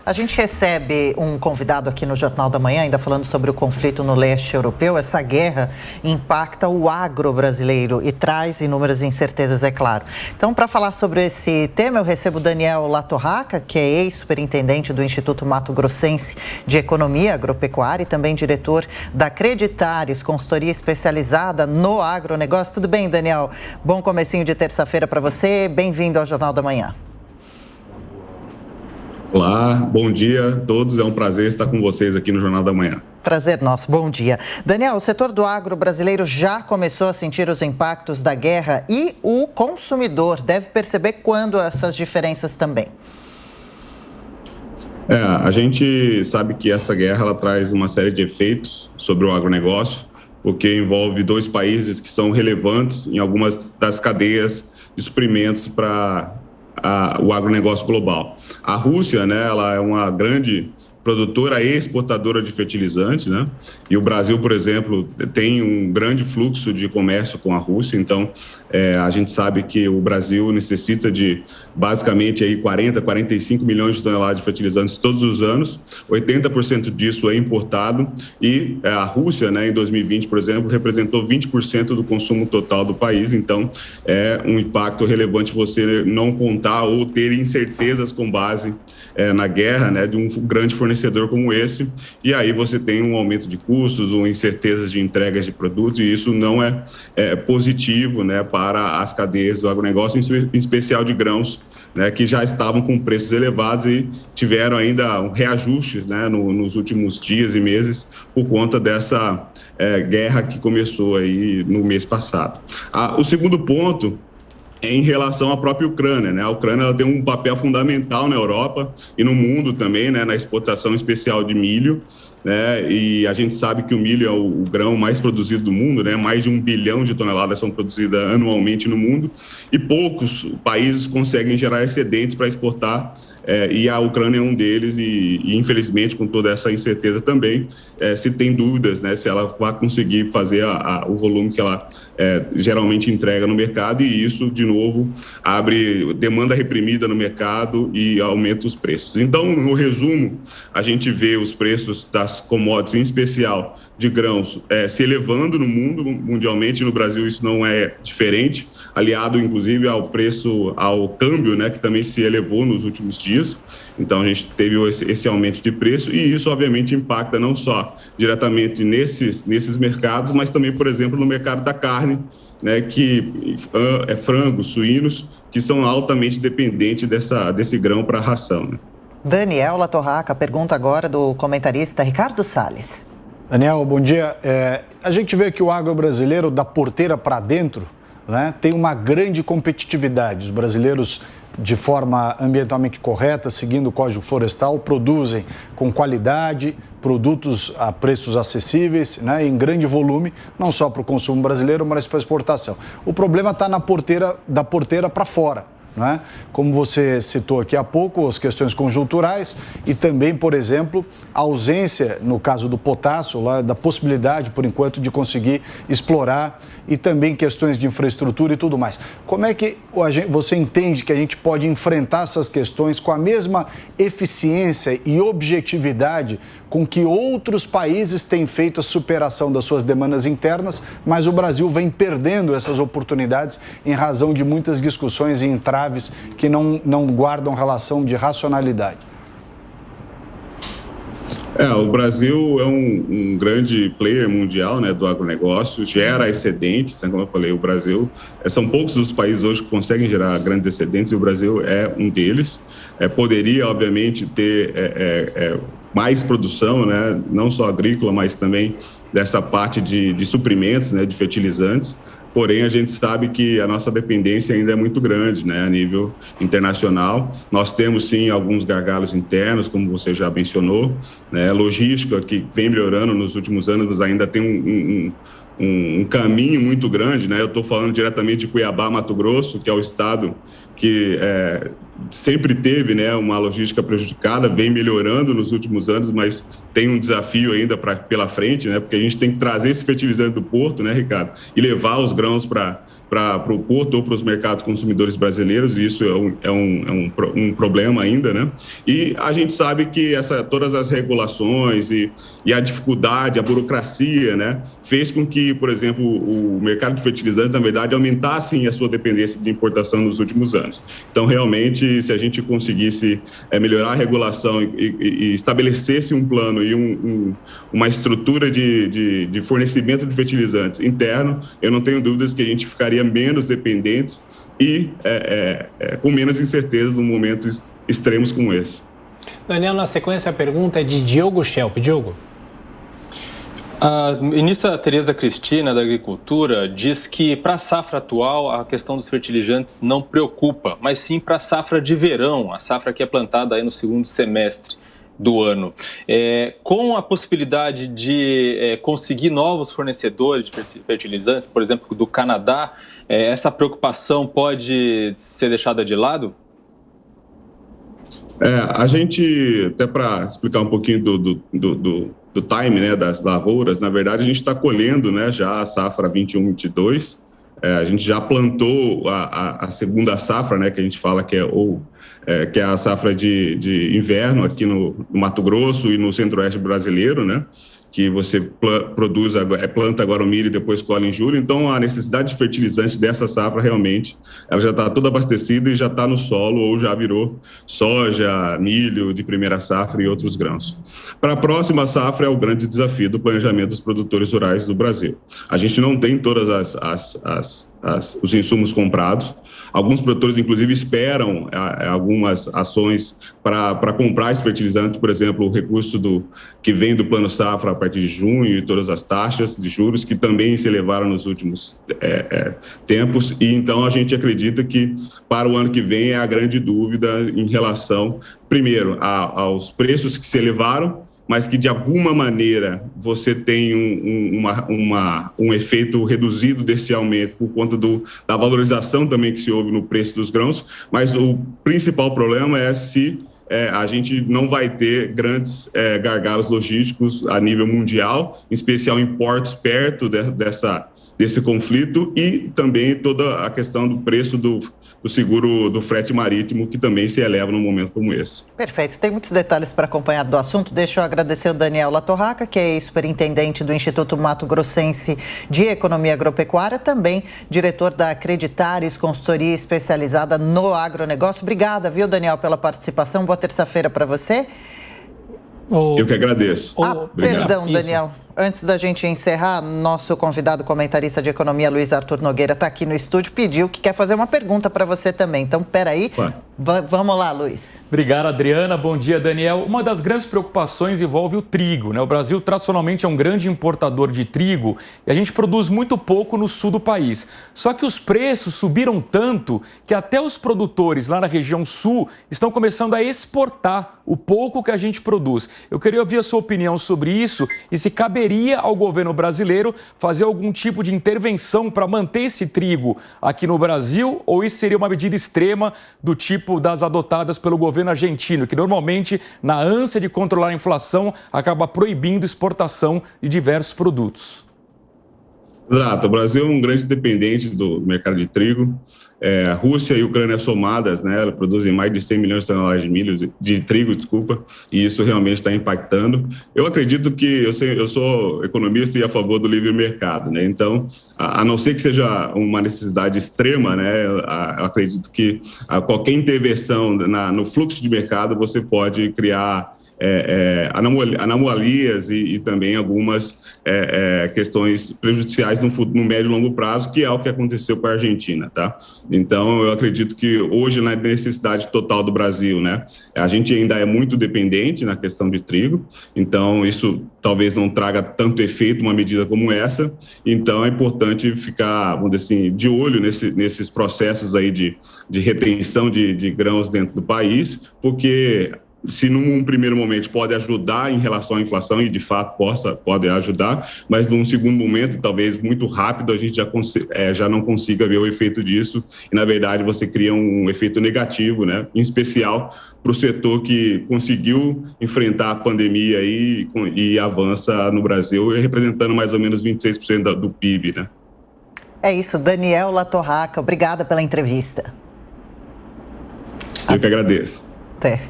A gente recebe um convidado aqui no Jornal da Manhã, ainda falando sobre o conflito no leste europeu. Essa guerra impacta o agro brasileiro e traz inúmeras incertezas, é claro. Então, para falar sobre esse tema, eu recebo o Daniel Latorraca, que é ex-superintendente do Instituto Mato Grossense de Economia Agropecuária e também diretor da Creditares, consultoria especializada no agronegócio. Tudo bem, Daniel? Bom comecinho de terça-feira para você. Bem-vindo ao Jornal da Manhã. Olá, bom dia a todos. É um prazer estar com vocês aqui no Jornal da Manhã. Prazer nosso, bom dia. Daniel, o setor do agro brasileiro já começou a sentir os impactos da guerra e o consumidor deve perceber quando essas diferenças também? A gente sabe que essa guerra ela traz uma série de efeitos sobre o agronegócio, porque envolve dois países que são relevantes em algumas das cadeias de suprimentos para o agronegócio global. A Rússia, né, ela é uma grande produtora e exportadora de fertilizantes, né? E o Brasil, por exemplo, tem um grande fluxo de comércio com a Rússia, então a gente sabe que o Brasil necessita de basicamente aí 45 milhões de toneladas de fertilizantes todos os anos, 80% disso é importado e a Rússia, né, em 2020, por exemplo, representou 20% do consumo total do país, então é um impacto relevante você não contar ou ter incertezas com base na guerra, né, de um grande fornecedor como esse, e aí você tem um aumento de custos ou incertezas de entregas de produtos, e isso não é positivo, né, para as cadeias do agronegócio, em especial de grãos, né, que já estavam com preços elevados e tiveram ainda reajustes, né, nos últimos dias e meses por conta dessa guerra que começou aí no mês passado. O segundo ponto em relação à própria Ucrânia, né? A Ucrânia ela tem um papel fundamental na Europa e no mundo também, né? Na exportação especial de milho, né? E a gente sabe que o milho é o grão mais produzido do mundo, né? Mais de 1 bilhão de toneladas são produzidas anualmente no mundo e poucos países conseguem gerar excedentes para exportar. E a Ucrânia é um deles e infelizmente, com toda essa incerteza também, se tem dúvidas, né, se ela vai conseguir fazer o volume que ela geralmente entrega no mercado, e isso, de novo, abre demanda reprimida no mercado e aumenta os preços. Então, no resumo, a gente vê os preços das commodities, em especial de grãos, se elevando no mundo, mundialmente. No Brasil isso não é diferente, aliado inclusive ao preço, ao câmbio, né, que também se elevou nos últimos dias. Então a gente teve esse aumento de preço e isso obviamente impacta não só diretamente nesses mercados, mas também, por exemplo, no mercado da carne, né, que frangos, suínos, que são altamente dependentes desse grão para a ração, né? Daniel Latorraca, pergunta agora do comentarista Ricardo Salles. Daniel, bom dia. A gente vê que o agro brasileiro, da porteira para dentro, né, tem uma grande competitividade. Os brasileiros, de forma ambientalmente correta, seguindo o Código Florestal, produzem com qualidade, produtos a preços acessíveis, né, em grande volume, não só para o consumo brasileiro, mas para a exportação. O problema está da porteira para fora. Né? Como você citou aqui há pouco, as questões conjunturais e também, por exemplo, a ausência, no caso do potássio, lá, da possibilidade, por enquanto, de conseguir explorar e também questões de infraestrutura e tudo mais. Como é que você entende que a gente pode enfrentar essas questões com a mesma eficiência e objetividade com que outros países têm feito a superação das suas demandas internas, mas o Brasil vem perdendo essas oportunidades em razão de muitas discussões e entraves que não guardam relação de racionalidade? O Brasil é um grande player mundial, né, do agronegócio, gera excedentes, né, como eu falei, o Brasil, são poucos os países hoje que conseguem gerar grandes excedentes e o Brasil é um deles. Poderia, obviamente, ter mais produção, né, não só agrícola, mas também dessa parte de suprimentos, né, de fertilizantes. Porém, a gente sabe que a nossa dependência ainda é muito grande, né, a nível internacional. Nós temos, sim, alguns gargalos internos, como você já mencionou, né, logística que vem melhorando nos últimos anos, mas ainda tem um caminho muito grande, né? Eu estou falando diretamente de Cuiabá, Mato Grosso, que é o estado que sempre teve, né, uma logística prejudicada, vem melhorando nos últimos anos, mas tem um desafio ainda pela frente, né? Porque a gente tem que trazer esse fertilizante do porto, né, Ricardo, e levar os grãos para para o porto ou para os mercados consumidores brasileiros, e isso é um problema ainda, né? E a gente sabe que todas as regulações e a dificuldade, a burocracia, né, fez com que, por exemplo, o mercado de fertilizantes, na verdade, aumentasse a sua dependência de importação nos últimos anos. Então, realmente, se a gente conseguisse melhorar a regulação e estabelecesse um plano e uma estrutura de fornecimento de fertilizantes interno, eu não tenho dúvidas que a gente ficaria menos dependentes e com menos incertezas num momentos extremos como esse. Daniel, na sequência, a pergunta é de Diogo Schelp. Diogo. A ministra Tereza Cristina, da Agricultura, diz que para a safra atual a questão dos fertilizantes não preocupa, mas sim para a safra de verão, a safra que é plantada aí no segundo semestre do ano. Com a possibilidade de conseguir novos fornecedores de fertilizantes, por exemplo, do Canadá, essa preocupação pode ser deixada de lado? A gente, até para explicar um pouquinho do time, né, das lavouras, na verdade a gente está colhendo, né, já a safra 21-22, a gente já plantou a segunda safra, né, que a gente fala que é a safra de inverno aqui no Mato Grosso e no centro-oeste brasileiro, né, que você planta agora o milho e depois colhe em julho. Então, a necessidade de fertilizante dessa safra, realmente, ela já está toda abastecida e já está no solo ou já virou soja, milho de primeira safra e outros grãos. Para a próxima safra é o grande desafio do planejamento dos produtores rurais do Brasil. A gente não tem todas os insumos comprados. Alguns produtores, inclusive, esperam algumas ações para comprar esse fertilizante, por exemplo, o recurso que vem do Plano Safra a partir de junho e todas as taxas de juros que também se elevaram nos últimos tempos. E então a gente acredita que para o ano que vem é a grande dúvida em relação, primeiro, aos preços que se elevaram, mas que de alguma maneira você tem um efeito reduzido desse aumento por conta da valorização também que se houve no preço dos grãos, mas o principal problema é se a gente não vai ter grandes gargalos logísticos a nível mundial, em especial em portos perto desse conflito, e também toda a questão do preço do seguro do frete marítimo, que também se eleva num momento como esse. Perfeito. Tem muitos detalhes para acompanhar do assunto. Deixa eu agradecer o Daniel Latorraca, que é superintendente do Instituto Mato Grossense de Economia Agropecuária, também diretor da Acreditares, consultoria especializada no agronegócio. Obrigada, viu, Daniel, pela participação. Boa terça-feira para você. Eu que agradeço. Perdão, Daniel. Antes da gente encerrar, nosso convidado comentarista de economia, Luiz Arthur Nogueira, está aqui no estúdio, pediu que quer fazer uma pergunta para você também. Então, peraí, vamos lá, Luiz. Obrigado, Adriana. Bom dia, Daniel. Uma das grandes preocupações envolve o trigo, né? O Brasil, tradicionalmente, é um grande importador de trigo e a gente produz muito pouco no sul do país. Só que os preços subiram tanto que até os produtores lá na região sul estão começando a exportar o pouco que a gente produz. Eu queria ouvir a sua opinião sobre isso e se caberia ao governo brasileiro fazer algum tipo de intervenção para manter esse trigo aqui no Brasil, ou isso seria uma medida extrema do tipo das adotadas pelo governo argentino, que normalmente, na ânsia de controlar a inflação, acaba proibindo exportação de diversos produtos? Exato. O Brasil é um grande dependente do mercado de trigo. A Rússia e a Ucrânia somadas, né, elas produzem mais de 100 milhões de toneladas de trigo, e isso realmente está impactando. Eu acredito que, eu sou economista e a favor do livre mercado, né, então, a não ser que seja uma necessidade extrema, né, eu acredito que qualquer intervenção no fluxo de mercado você pode criar anomalias e também algumas questões prejudiciais no médio e longo prazo, que é o que aconteceu com a Argentina, tá? Então, eu acredito que hoje, na necessidade total do Brasil, né, a gente ainda é muito dependente na questão de trigo, então isso talvez não traga tanto efeito uma medida como essa, então é importante ficar, vamos dizer assim, de olho nesses processos aí de retenção de grãos dentro do país, porque se num primeiro momento pode ajudar em relação à inflação, e de fato pode ajudar, mas num segundo momento, talvez muito rápido, a gente já não consiga ver o efeito disso, e na verdade você cria um efeito negativo, né? Em especial para o setor que conseguiu enfrentar a pandemia e avança no Brasil, representando mais ou menos 26% do PIB, né? É isso, Daniel Latorraca, obrigada pela entrevista. Eu que agradeço. Até.